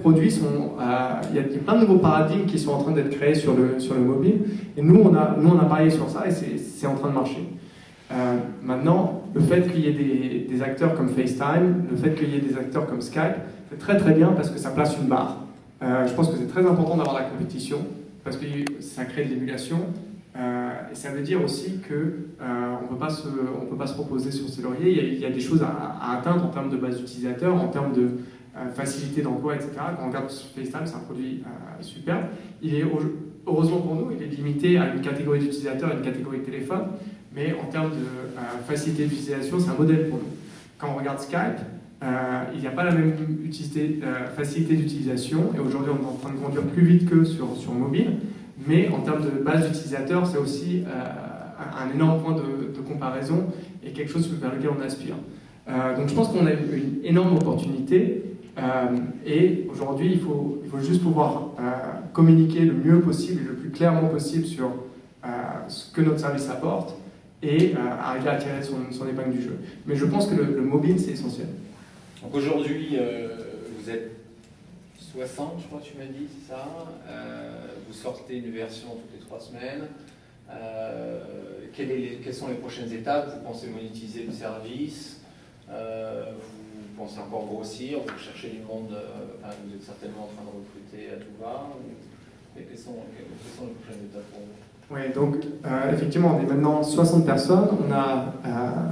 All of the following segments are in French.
produits sont, il y a plein de nouveaux paradigmes qui sont en train d'être créés sur le mobile, et nous on a parié sur ça et c'est en train de marcher. Maintenant, le fait qu'il y ait des acteurs comme FaceTime, le fait qu'il y ait des acteurs comme Skype, c'est très très bien parce que ça place une barre. Je pense que c'est très important d'avoir la compétition parce que ça crée de l'émulation et ça veut dire aussi que on peut pas se reposer sur ses lauriers. Il y a des choses à atteindre en termes de base d'utilisateurs, en termes de facilité d'emploi, etc. Quand on regarde FaceTime, c'est un produit superbe. Il est, heureusement pour nous, il est limité à une catégorie d'utilisateurs, à une catégorie de téléphone, mais en termes de facilité d'utilisation, c'est un modèle pour nous. Quand on regarde Skype, il n'y a pas la même facilité d'utilisation, et aujourd'hui on est en train de conduire plus vite que sur mobile, mais en termes de base d'utilisateurs, c'est aussi un énorme point de comparaison et quelque chose vers lequel on aspire. Donc je pense qu'on a une énorme opportunité. Et aujourd'hui, il faut juste pouvoir communiquer le mieux possible et le plus clairement possible sur ce que notre service apporte et arriver à tirer son épingle du jeu. Mais je pense que le mobile, c'est essentiel. Donc aujourd'hui, vous êtes 60, je crois que tu m'as dit, c'est ça. Vous sortez une version toutes les 3 semaines. Quelles sont les prochaines étapes? Vous pensez monétiser le service? Vous pensez encore grossir, vous cherchez du monde, vous êtes certainement en train de recruter à tout va. Quelles sont les prochaines étapes pour vous? Oui, donc effectivement, on est maintenant 60 personnes. On a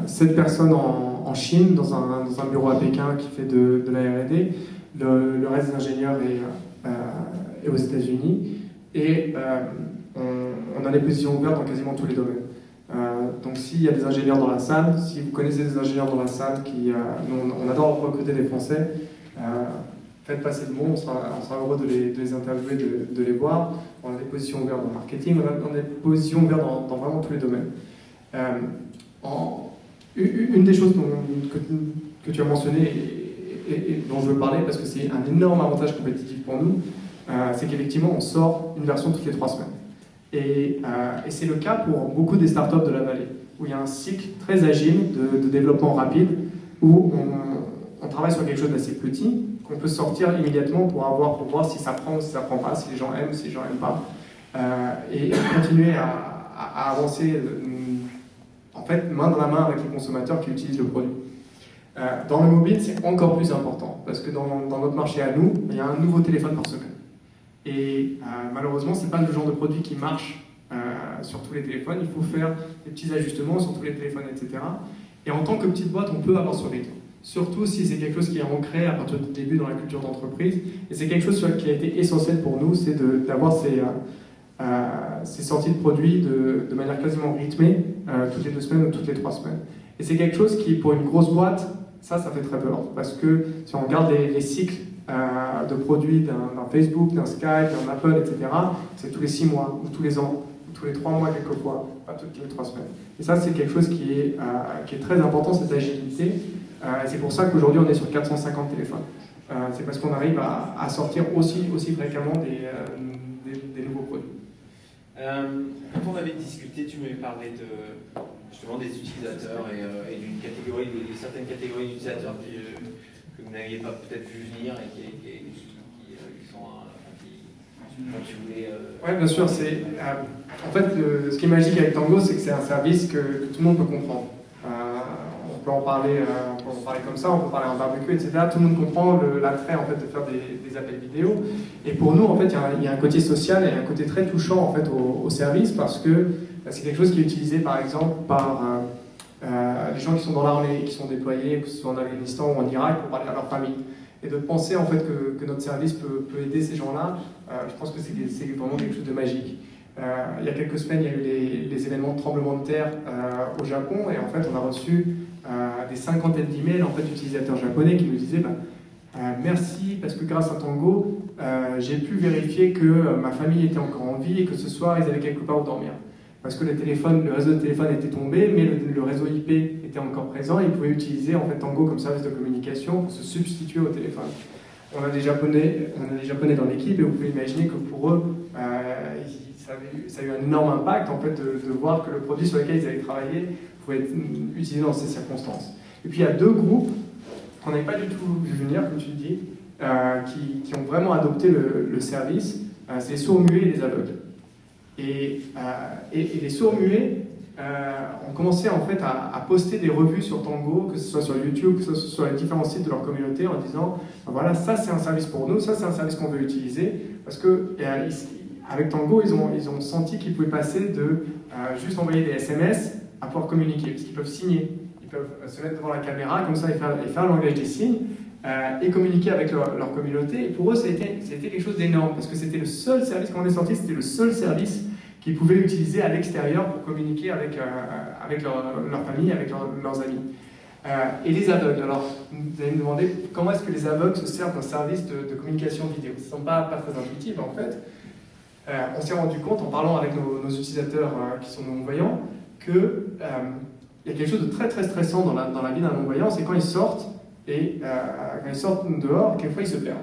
7 personnes en Chine, dans un bureau à Pékin qui fait de la R&D. Le reste des ingénieurs est aux États-Unis. Et on a des positions ouvertes dans quasiment tous les domaines. Donc s'il y a des ingénieurs dans la salle, si vous connaissez des ingénieurs dans la salle, on adore recruter des Français, faites passer le mot, on sera heureux de les interviewer, de les voir. On a des positions ouvertes dans le marketing, on a des positions ouvertes dans vraiment tous les domaines. Une des choses que tu as mentionné et dont je veux parler, parce que c'est un énorme avantage compétitif pour nous, c'est qu'effectivement on sort une version toutes les 3 semaines. Et c'est le cas pour beaucoup des startups de la vallée, où il y a un cycle très agile de développement rapide, où on travaille sur quelque chose d'assez petit, qu'on peut sortir immédiatement pour voir si ça prend ou si ça prend pas, si les gens aiment, si les gens n'aiment pas, et continuer à avancer en fait main dans la main avec les consommateurs qui utilisent le produit. Dans le mobile, c'est encore plus important, parce que dans notre marché à nous, il y a un nouveau téléphone par semaine. Et malheureusement, ce n'est pas le genre de produit qui marche sur tous les téléphones. Il faut faire des petits ajustements sur tous les téléphones, etc. Et en tant que petite boîte, on peut avoir sur les temps. Surtout si c'est quelque chose qui est ancré à partir du début dans la culture d'entreprise. Et c'est quelque chose qui a été essentiel pour nous, c'est d'avoir ces sorties de produits de manière quasiment rythmée, toutes les 2 semaines ou toutes les 3 semaines. Et c'est quelque chose qui, pour une grosse boîte, ça fait très peur. Parce que si on regarde les cycles de produits d'un Facebook, d'un Skype, d'un Apple, etc., c'est tous les 6 mois, ou tous les ans, ou tous les 3 mois quelquefois, pas toutes les 3 semaines. Et ça, c'est quelque chose qui est très important, cette agilité. Et c'est pour ça qu'aujourd'hui, on est sur 450 téléphones. C'est parce qu'on arrive à sortir aussi fréquemment des nouveaux produits. Quand on avait discuté, tu m'avais parlé justement des utilisateurs et d'une catégorie, de certaines catégories d'utilisateurs que vous n'aviez pas peut-être vu venir et qui sont dont tu voulais. Oui, bien sûr. En fait, ce qui est magique avec Tango, c'est que c'est un service que tout le monde peut comprendre. On peut en parler comme ça, on peut parler en barbecue, etc. Tout le monde comprend l'attrait en fait de faire des appels vidéo. Et pour nous, en fait, il y a un côté social et un côté très touchant en fait au service, parce que c'est quelque chose qui est utilisé par exemple par les gens qui sont dans l'armée, qui sont déployés, que ce soit en Afghanistan ou en Irak, pour parler à leur famille. Et de penser en fait que notre service peut aider ces gens-là, je pense que c'est vraiment quelque chose de magique. Il y a quelques semaines, il y a eu les événements de tremblement de terre au Japon, et en fait, on a reçu des cinquantaines d'emails en fait, d'utilisateurs japonais qui nous disaient merci, parce que grâce à Tango, j'ai pu vérifier que ma famille était encore en vie et que ce soir, ils avaient quelque part où dormir. Parce que le réseau de téléphone était tombé, mais le réseau IP était encore présent, et ils pouvaient utiliser en fait, Tango comme service de communication pour se substituer au téléphone. On a des Japonais dans l'équipe, et vous pouvez imaginer que pour eux, ça a eu un énorme impact en fait, de voir que le produit sur lequel ils avaient travaillé pouvait être utilisé dans ces circonstances. Et puis il y a 2 groupes qu'on n'avait pas du tout vu venir, comme tu le dis, qui ont vraiment adopté le service, c'est les sourds-muets et les aveugles. Et les sourds-muets ont commencé en fait à poster des revues sur Tango, que ce soit sur YouTube, que ce soit sur les différents sites de leur communauté, en disant voilà, ça c'est un service pour nous, ça c'est un service qu'on veut utiliser, parce que avec Tango, ils ont senti qu'ils pouvaient passer de juste envoyer des SMS à pouvoir communiquer, parce qu'ils peuvent signer, ils peuvent se mettre devant la caméra, comme ça, et faire le langage des signes, et communiquer avec leur communauté. Et pour eux, c'était quelque chose d'énorme, parce que c'était le seul service, quand on est sorti, c'était le seul service qu'ils pouvaient utiliser à l'extérieur pour communiquer avec leur famille, avec leurs amis. Et les aveugles, alors vous allez me demander comment est-ce que les aveugles se servent d'un service de communication vidéo. Ce ne sont pas très intuitifs en fait. On s'est rendu compte en parlant avec nos utilisateurs qui sont non-voyants qu'il y a quelque chose de très très stressant dans la vie d'un non-voyant, c'est quand ils sortent et quand ils sortent dehors, quelquefois ils se perdent.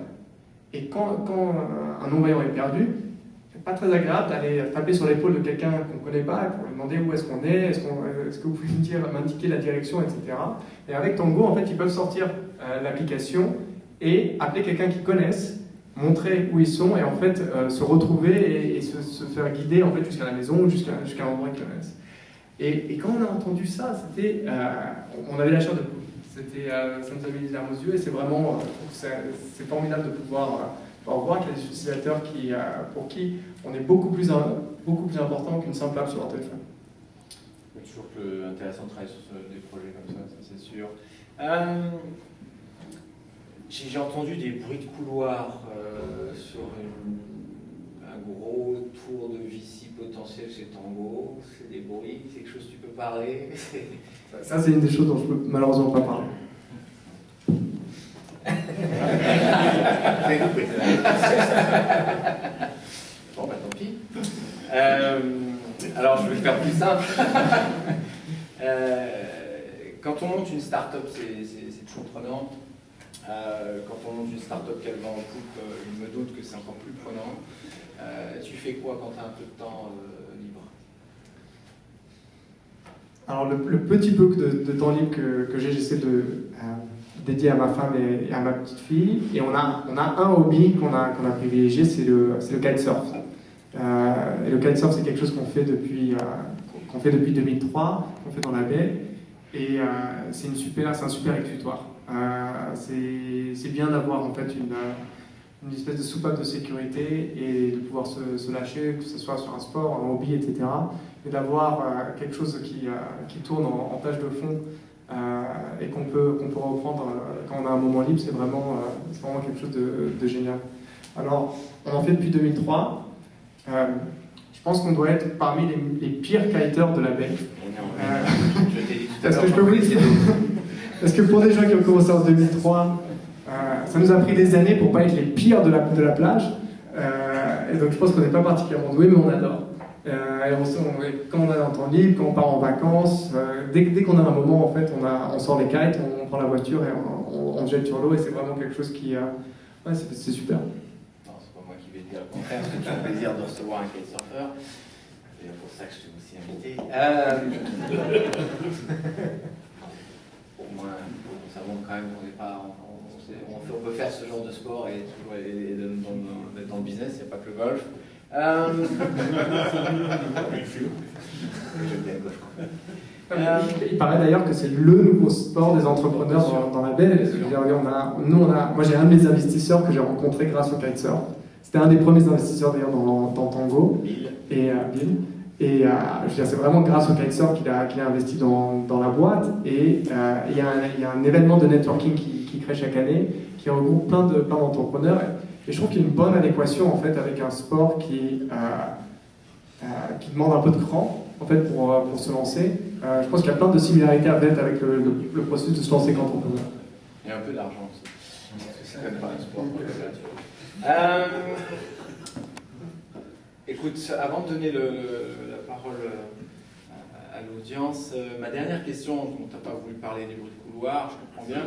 Et quand un non-voyant est perdu, c'est pas très agréable d'aller taper sur l'épaule de quelqu'un qu'on ne connaît pas pour lui demander où est-ce qu'on est, est-ce que vous pouvez m'indiquer la direction, etc. Et avec Tango, en fait, ils peuvent sortir l'application et appeler quelqu'un qu'ils connaissent, montrer où ils sont et en fait se retrouver et se faire guider en fait jusqu'à la maison ou jusqu'à un endroit qu'ils connaissent. Et quand on a entendu ça, c'était, on avait la chair de poule. Ça nous a mis les larmes aux yeux et c'est vraiment, c'est formidable de pouvoir voir qu'il y a des utilisateurs pour qui on est beaucoup plus important qu'une simple app sur leur téléphone. C'est toujours intéressant de travailler sur des projets comme ça c'est sûr. J'ai entendu des bruits de couloir sur un gros tour de Vici potentiel chez Tango. C'est des bruits, c'est quelque chose que tu peux parler. Ça c'est une des choses dont je peux malheureusement pas parler. Bon bah tant pis. Alors je vais faire plus simple. Quand on monte une start-up, c'est toujours prenant. Quand on monte une start-up qu'elle va en coupe, je me doute que c'est encore plus prenant. Tu fais quoi quand tu as un peu de temps libre? Alors le petit peu de temps libre que j'ai, j'essaie de dédier à ma femme et à ma petite fille. Et on a un hobby qu'on a privilégié, c'est le kitesurf. Et le kitesurf, c'est quelque chose qu'on fait depuis 2003, qu'on fait dans la baie. Et c'est un super exutoire. C'est bien d'avoir en fait une espèce de soupape de sécurité et de pouvoir se lâcher, que ce soit sur un sport, un hobby, etc. Et d'avoir quelque chose qui tourne en tâche de fond et qu'on peut reprendre quand on a un moment libre, c'est vraiment quelque chose de génial. Alors, on en fait depuis 2003. Je pense qu'on doit être parmi les pires kiteurs de la baie. Parce que pour des gens qui ont commencé en 2003, ça nous a pris des années pour pas être les pires de la plage. Et donc je pense qu'on n'est pas particulièrement doués, mais on adore. Quand on a un temps libre, quand on part en vacances, dès qu'on a un moment, en fait, on sort les kites, on prend la voiture et on jette sur l'eau. Et c'est vraiment quelque chose qui... ouais, c'est super. Non, c'est pas moi qui vais te dire le contraire, c'est toujours un plaisir de recevoir un kitesurfer. C'est pour ça que je t'ai aussi invité. Au moins, ça montre quand même qu'on n'est pas... On peut faire ce genre de sport et d'être dans le business, il n'y a pas que le golf. Il paraît d'ailleurs que c'est le nouveau sport des entrepreneurs dans la baie. Moi j'ai un de mes investisseurs que j'ai rencontré grâce au kitesurf. C'était un des premiers investisseurs d'ailleurs dans Tango. Bill. Bill. Et c'est vraiment grâce au kitesurf qu'il a investi dans la boîte. Et il y a un événement de networking qui crée chaque année, qui regroupe plein d'entrepreneurs. Et je trouve qu'il y a une bonne adéquation en fait, avec un sport qui demande un peu de cran en fait, pour se lancer. Je pense qu'il y a plein de similarités à fait avec le processus de se lancer qu'entrepreneur. Il y a un peu d'argent aussi. Parce que c'est quand même pas un sport. Écoute, avant de donner la parole à l'audience, ma dernière question, tu n'as pas voulu parler des bruits de couloir, je comprends bien.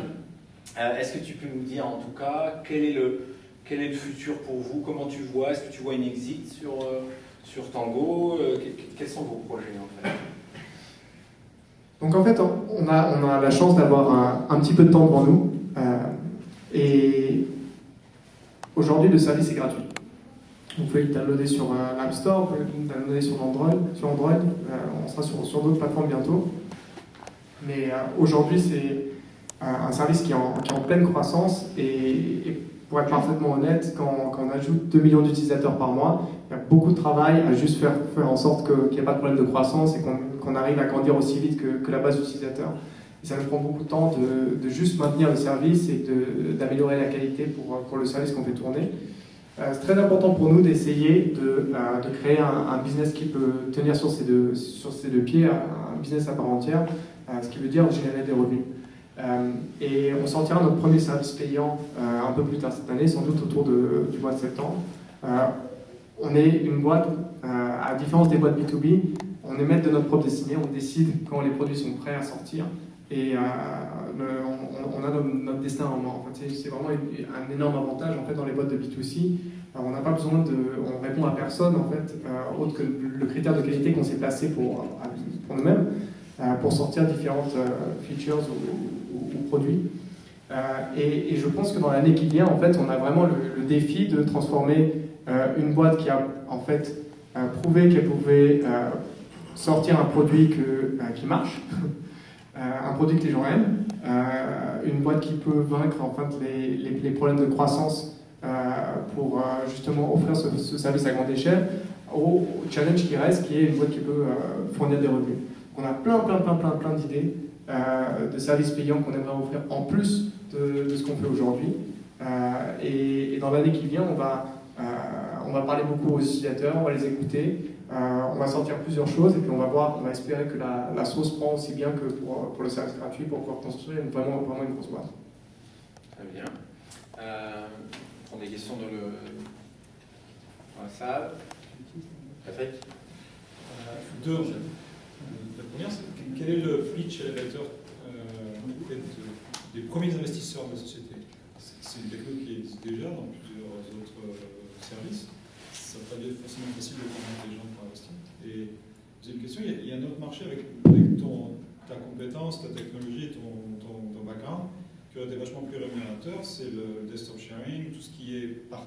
Est-ce que tu peux nous dire en tout cas quel est le futur pour vous? Comment tu vois? Est-ce que tu vois une exit sur Tango? Quels sont vos projets en fait? Donc en fait, on a la chance d'avoir un petit peu de temps devant nous. Et aujourd'hui, le service est gratuit. Vous pouvez le downloader sur l'App Store, vous pouvez le downloader sur Android. On sera sur d'autres plateformes bientôt. Mais aujourd'hui, c'est un service qui est en pleine croissance. Et pour être parfaitement honnête, quand on ajoute 2 millions d'utilisateurs par mois, il y a beaucoup de travail à juste faire en sorte qu'il n'y ait pas de problème de croissance et qu'on arrive à grandir aussi vite que la base d'utilisateurs. Et ça nous prend beaucoup de temps de juste maintenir le service et d'améliorer la qualité pour le service qu'on fait tourner. C'est très important pour nous d'essayer de créer un business qui peut tenir sur ses deux pieds, un business à part entière, ce qui veut dire générer des revenus. Et on sortira notre premier service payant un peu plus tard cette année, sans doute autour du mois de septembre. On est une boîte, à différence des boîtes B2B, on est maître de notre propre destinée, on décide quand les produits sont prêts à sortir. Et on a notre destin en main. En fait, c'est vraiment un énorme avantage en fait, dans les boîtes de B2C. On n'a pas besoin on répond à personne en fait, autre que le critère de qualité qu'on s'est placé pour nous-mêmes, pour sortir différentes features ou produits. Et je pense que dans l'année qui vient, en fait, on a vraiment le défi de transformer une boîte qui a en fait prouvé qu'elle pouvait sortir un produit qui marche. Un produit que les gens aiment, une boîte qui peut vaincre en fait, les problèmes de croissance pour justement offrir ce service à grande échelle au challenge qui reste, qui est une boîte qui peut fournir des revenus. On a plein d'idées de services payants qu'on aimerait offrir en plus de ce qu'on fait aujourd'hui. Et dans l'année qui vient, on va parler beaucoup aux utilisateurs, on va les écouter. On va sortir plusieurs choses et puis on va espérer que la sauce prend aussi bien que pour le service gratuit pour pouvoir construire vraiment une grosse boîte. Très bien. On prend des questions dans la salle. Patrick. Deux en fait. La première, c'est quel est le pitch elevator des premiers investisseurs de la société? C'est une technologie qui existe déjà dans plusieurs autres services. Ça n'a pas dû être forcément facile de convaincre les gens pour investir. Et deuxième question, il y a un autre marché avec ta compétence, ta technologie, ton background, qui aurait été vachement plus rémunérateur, c'est le desktop sharing, tout ce qui est partage.